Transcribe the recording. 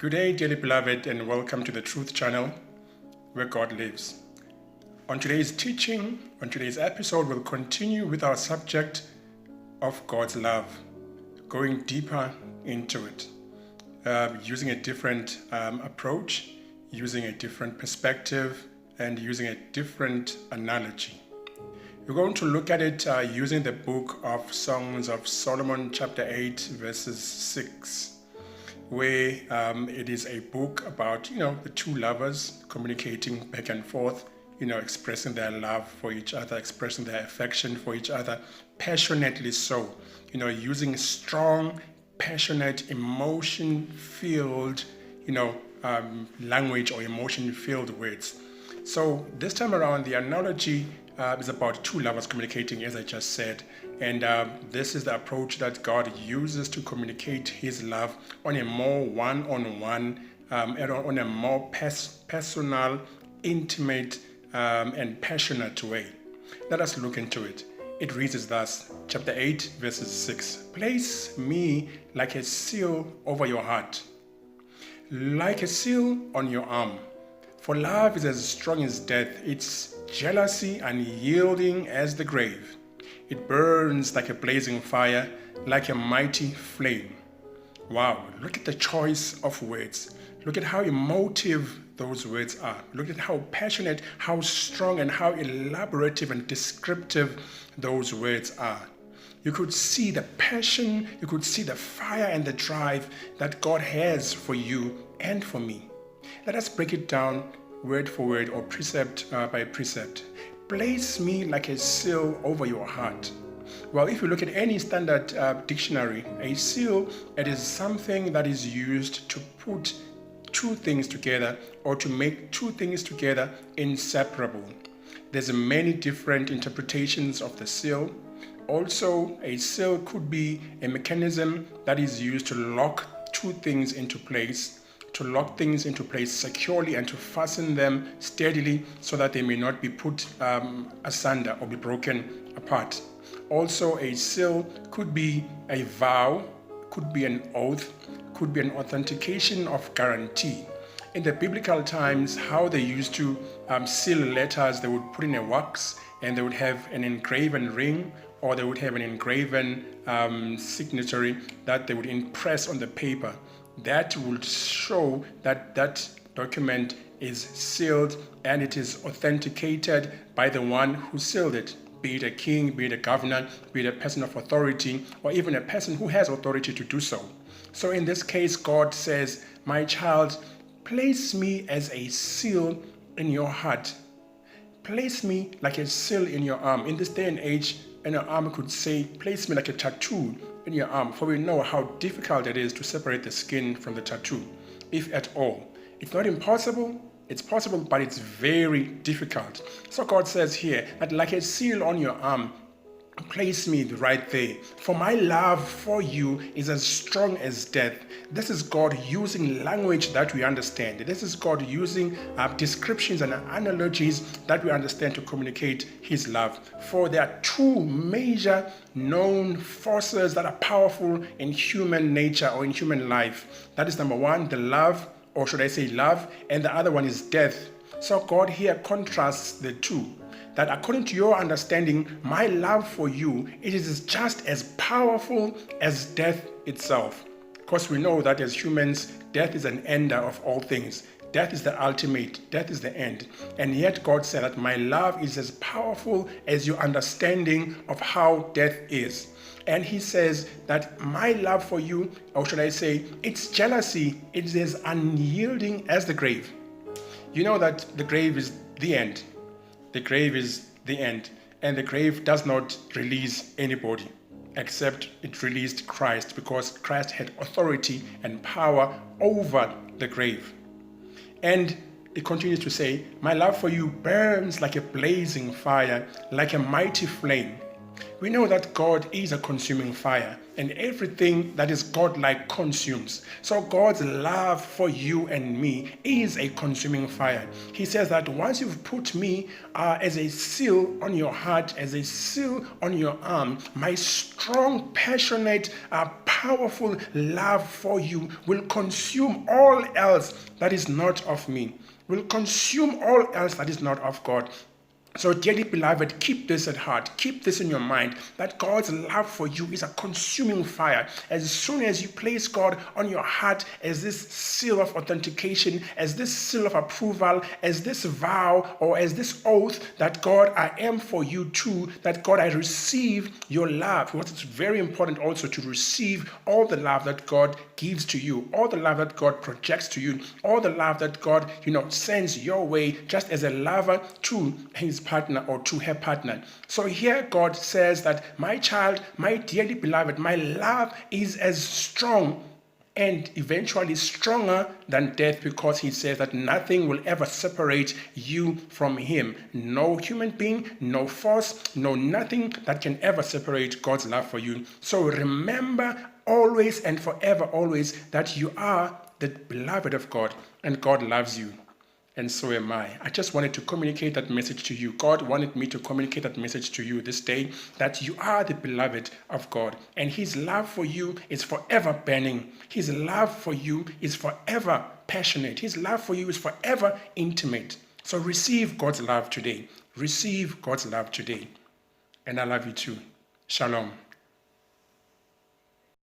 Good day, dearly beloved, and welcome to the Truth Channel, where God lives. On today's teaching, on today's episode, we'll continue with our subject of God's love, going deeper into it, using a different approach, using a different perspective, and using a different analogy. We're going to look at it using the book of Songs of Solomon, chapter 8, verses 6, where it is a book about, the two lovers communicating back and forth, expressing their love for each other, expressing their affection for each other, passionately so, using strong, passionate, emotion-filled, language or emotion-filled words. So this time around, the analogy is about two lovers communicating, as I just said. And this is the approach that God uses to communicate His love on a more one-on-one, and on a more personal, intimate, and passionate way. Let us look into it. It reads as thus, chapter 8, verses 6. Place me like a seal over your heart, like a seal on your arm. For love is as strong as death, its jealousy unyielding as the grave. It burns like a blazing fire, like a mighty flame. Wow, look at the choice of words. Look at how emotive those words are. Look at how passionate, how strong, and how elaborative and descriptive those words are. You could see the passion, you could see the fire and the drive that God has for you and for me. Let us break it down word for word or precept by precept. Place me like a seal over your heart. Well, if you look at any standard dictionary, a seal, it is something that is used to put two things together or to make two things together inseparable. There's many different interpretations of the seal. Also, a seal could be a mechanism that is used to lock two things into place, to lock things into place securely and to fasten them steadily so that they may not be put asunder or be broken apart. Also, a seal could be a vow, could be an oath, could be an authentication of guarantee. In the biblical times, how they used to seal letters, they would put in a wax and they would have an engraven ring, or they would have an engraven signatory that they would impress on the paper. That would show that that document is sealed and it is authenticated by the one who sealed it, be it a king, be it a governor, be it a person of authority, or even a person who has authority to do so. So in this case, God says, my child, place me as a seal in your heart. Place me like a seal in your arm. In this day and age, an arm could say, place me like a tattoo in your arm, for we know how difficult it is to separate the skin from the tattoo, if at all. It's not impossible, it's possible, but it's very difficult. So God says here that like a seal on your arm, place me right there. For my love for you is as strong as death. This is God using language that we understand. This is God using descriptions and analogies that we understand to communicate His love. For there are two major known forces that are powerful in human nature or in human life. That is number one, the love, or should I say love, and the other one is death. So God here contrasts the two. That according to your understanding, my love for you, it is just as powerful as death itself. Because we know that as humans, death is an ender of all things. Death is the ultimate. Death is the end. And yet God said that my love is as powerful as your understanding of how death is. And He says that my love for you, or should I say, its jealousy, it is as unyielding as the grave. You know that the grave is the end. The grave is the end, and the grave does not release anybody except it released Christ, because Christ had authority and power over the grave. And it continues to say, my love for you burns like a blazing fire, like a mighty flame. We know that God is a consuming fire, and everything that is God-like consumes. So God's love for you and me is a consuming fire. He says that once you've put me as a seal on your heart, as a seal on your arm, my strong, passionate, powerful love for you will consume all else that is not of me, will consume all else that is not of God. So, dearly beloved, keep this at heart. Keep this in your mind that God's love for you is a consuming fire. As soon as you place God on your heart as this seal of authentication, as this seal of approval, as this vow or as this oath that God, I am for you too, that God, I receive your love. Because it's very important also to receive all the love that God gives to you, all the love that God projects to you, all the love that God, sends your way just as a lover to his partner or to her partner. So here God says that my child, my dearly beloved, my love is as strong and eventually stronger than death, because he says that nothing will ever separate you from him. No human being, no force, no nothing that can ever separate God's love for you. So remember always and forever always that you are the beloved of God and God loves you. And so am I. I just wanted to communicate that message to you. God wanted me to communicate that message to you this day, that you are the beloved of God. And his love for you is forever burning. His love for you is forever passionate. His love for you is forever intimate. So receive God's love today. Receive God's love today. And I love you too. Shalom.